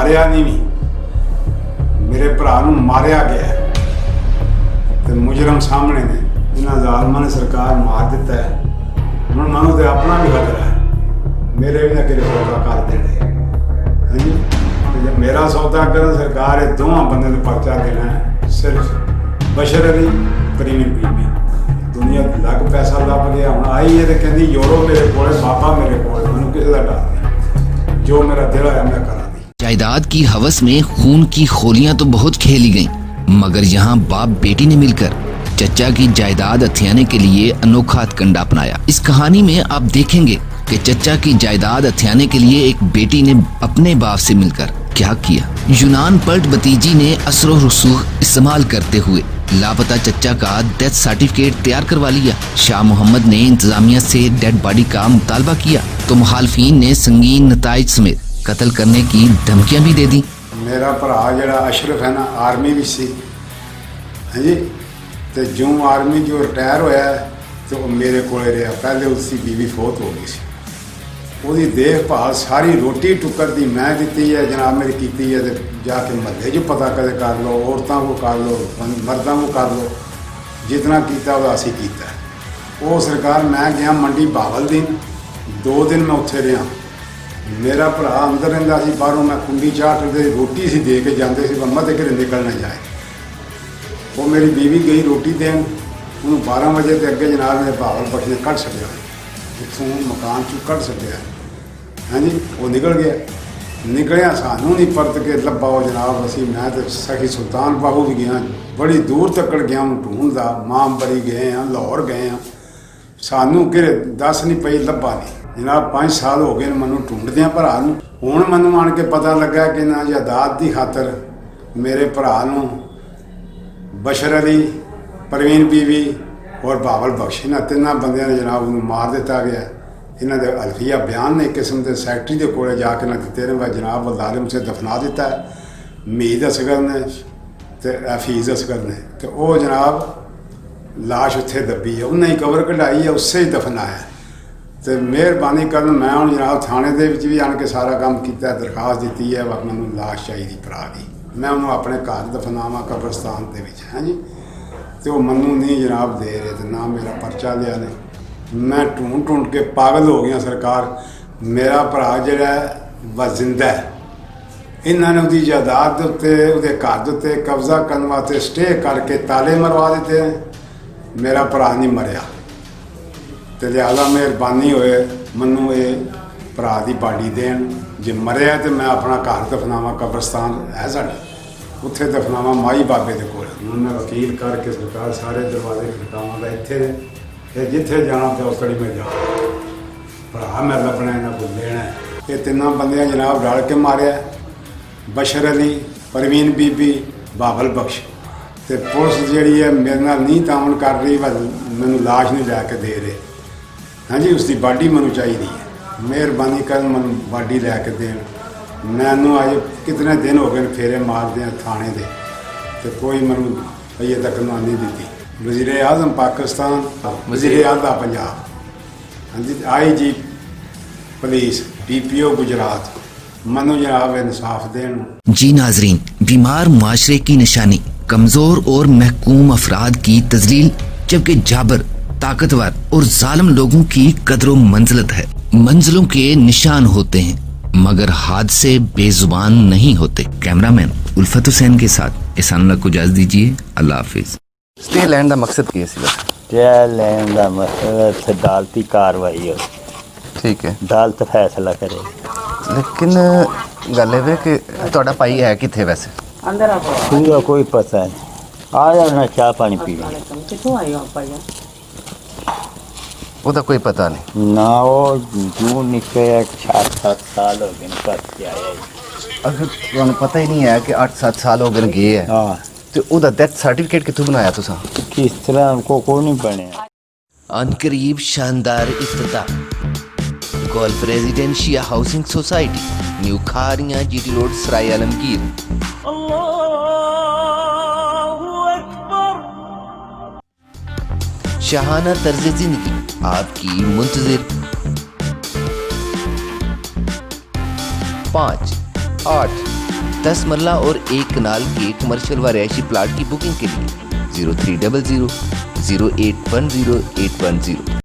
मारिया नहीं भी, मेरे भरा नूं मारिया गया तो मुजरम सामने ने, इन्होंने जालमां ने सरकार मार दिता है। हुण मैं तो अपना भी खतरा है, मेरे भी ना किरे सौदा कर देने। हाँ जी, तो जब मेरा सौदा कर सरकार है, दोवां बंदे को पर्चा देना है, सिर्फ बशर अली परवीन बीबी। दुनिया लग पैसा लभ गया, हुण आई है तो कहती यूरो मेरे को, बाबा मेरे को, मैनूं किसी का डर नहीं, जो मेरा दिल होया मैं करा दी। जायदाद की हवस में खून की खोलियां तो बहुत खेली गईं, मगर यहाँ बाप बेटी ने मिलकर चचा की जायदाद हथियाने के लिए अनोखा हथकंडा अपनाया। इस कहानी में आप देखेंगे कि चचा की जायदाद हथियाने के लिए एक बेटी ने अपने बाप से मिलकर क्या किया। यूनान पलट भतीजी ने असरो रसूख इस्तेमाल करते हुए लापता चचा का डेथ सर्टिफिकेट तैयार करवा लिया। शाह मोहम्मद ने इंतजामिया से डेड बॉडी का मुतालबा किया तो मुखालफीन ने संगीन नताइज समेत कत्ल करने की धमकियां भी दे दी। मेरा भरा जड़ा अशरफ है ना, आर्मी भी सी, हाँ जी, तो जो आर्मी जो रिटायर होया तो वो मेरे को रहा। पहले उसकी बीवी फौत हो गई सी, ਉਹਦੀ देखभाल सारी रोटी टुकर दी मैं दी है जनाब मेरी की है। तो जाके महल्ले जो पता कदे कर लो, औरतों को कर लो, मर्दों को कर लो, जितना किया वो असी किया। वो सरकार मैं गया मंडी बावलदीन, 2 दिन मैं उत्थे रहा। मेरा भरा अंदर रहिंदा सी, बाहरों मैं कुंडी चाट के रोटी सी दे के जाते सी, मम्मा ते घरे निकल ना जाए। वो मेरी बीवी गई रोटी देन, उन्होंने 12 बजे के अगे जनाब मेरे बावल बख्श ने कढ़ छड्या, उतों मकान चों कढ़ छड्या। हाँ जी, वो निकल गया, निकलिया सानू नहीं परत के लब्भा वो जनाब। असी मैं तो सखी सुल्तान बाहू भी गया, बड़ी दूर तक गया हूँ ढूंढदा, मामबरी गए हैं, लाहौर गए हैं, सानू किरे दस नहीं पई लब्भा नहीं। जनाब 5 साल हो गए मैं ढूंढद्या भरा नूं। हुण मैनूं आण के पता लगा कि ना जायदाद की खातर मेरे भरा नूं बशर अली, परवीन बीवी और बावल बख्श, इन्हां 3 बंदियां ने जनाब उन्होंने मार दिता गया। इन्हां दे अल्फिया बयान ने एक किस्म के सैकटरी के कोले जाके ना दिते ने, वह जनाब जालिम से दफना दिता है, मीद असगर ने ते हफीज़ असगर ने। तो वो जनाब लाश उत्थे दबी है, उन्हें ही कवर कढ़ाई है, उससे ही दफनाया। तो मेहरबानी करन मैं हूँ जनाब थाने दे विच भी आन के सारा काम किया, दरखास्त दी है वह मैनूं लाश चाहिए भरा की, मैं उन्होंने अपने घर दफनावा कब्रस्तान के विच। हाँ जी, तो वो मनु नहीं जनाब दे रहे, तो ना मेरा परचा लिया ने। मैं ढूंढ ढूंढ के पागल हो गया। सरकार मेरा भरा जड़ा वह जिंदा है, इन्होंने उसकी जायदाद के उत्ते उसके घर के उत्ते कब्जा करने वास्ते स्टे करके ताले मरवा दिते हैं। मेरा भरा नहीं मरिया, तो लिहाजा मेहरबानी होए मनु ये भरा की बाडी देन। जे मरिया तो मैं अपना घर दफनावा, कब्रस्तान है साढ़े उत्थे दफनावा माई बाबे के कोल। मैं वकील करके सरकार सारे दरवाजे खटकावांगा इत्थे, जिथे जाना तो उस मैं जा भरा मैं लभना, इन्हों को लेना है। ये 3 बंदियां जनाब रल के मारिया, बशर अली, परवीन बीबी, बावल बख्श। तो पुलिस जी है मेरे नाल नहीं तामन कर रही, मैनू लाश नहीं लैके दे रहे। हाँ जी, उसकी बाडी मैनू चाहिए है, मेहरबानी कर मैनू बाडी लैके देन। मैनू अज कितने दिन हो गए फेरे मारदे थाने दे, तो कोई मैनू अजे तक नहीं दी। वज़ीर आज़म पाकिस्तान, वज़ीर आला पंजाब, हाँ जी, IG police, DPO Gujarat, Manu जनाब इंसाफ देन। जी नाजरीन, बीमार मुआशरे की निशानी कमजोर और महकूम अफराद की तजलील, जबकि जाबर ताकतवर और जालिम लोगों की कदर मंजिलत है। मंजिलों के निशान होते हैं मगर हादसे बेजुबान नहीं होते। कैमरामैन उल्फत हुसैन के साथ एहसानुल्लाह को इजाजत दीजिए। अल्लाह हाफिज। स्टे लैंड का मकसद की है? स्टे लैंड का मतलब अदालती कार्रवाई हो, ठीक है, अदालत फैसला करे। लेकिन गल है कि ਤੁਹਾਡਾ ਭਾਈ है किथे वैसे? अंदर पूरा कोई पता नहीं। आ जाना चाह पानी पी कितों आए हो भाई? ਉਹਦਾ कोई पता नहीं ना। वो जून निकले 6-7 साल हो गए पर आया। अगर ਤੁਹਾਨੂੰ पता ही नहीं है कि 8-7 साल हो गए गए है, हाँ, तो ਉਹਦਾ डेथ सर्टिफिकेट कितों बनाया तुसा? किस तरह को नहीं बने। अनकरीब शानदार इफ्तिताह golf residencia housing society, new Kharian, GT road, Sarai Alamgir. शाहाना तर्ज जिंदगी आपकी मुंतजिर। 5, 8, 10 मरला और 1 कनाल के कमर्शियल व रिहायशी प्लाट की बुकिंग के लिए 0300 0810 810।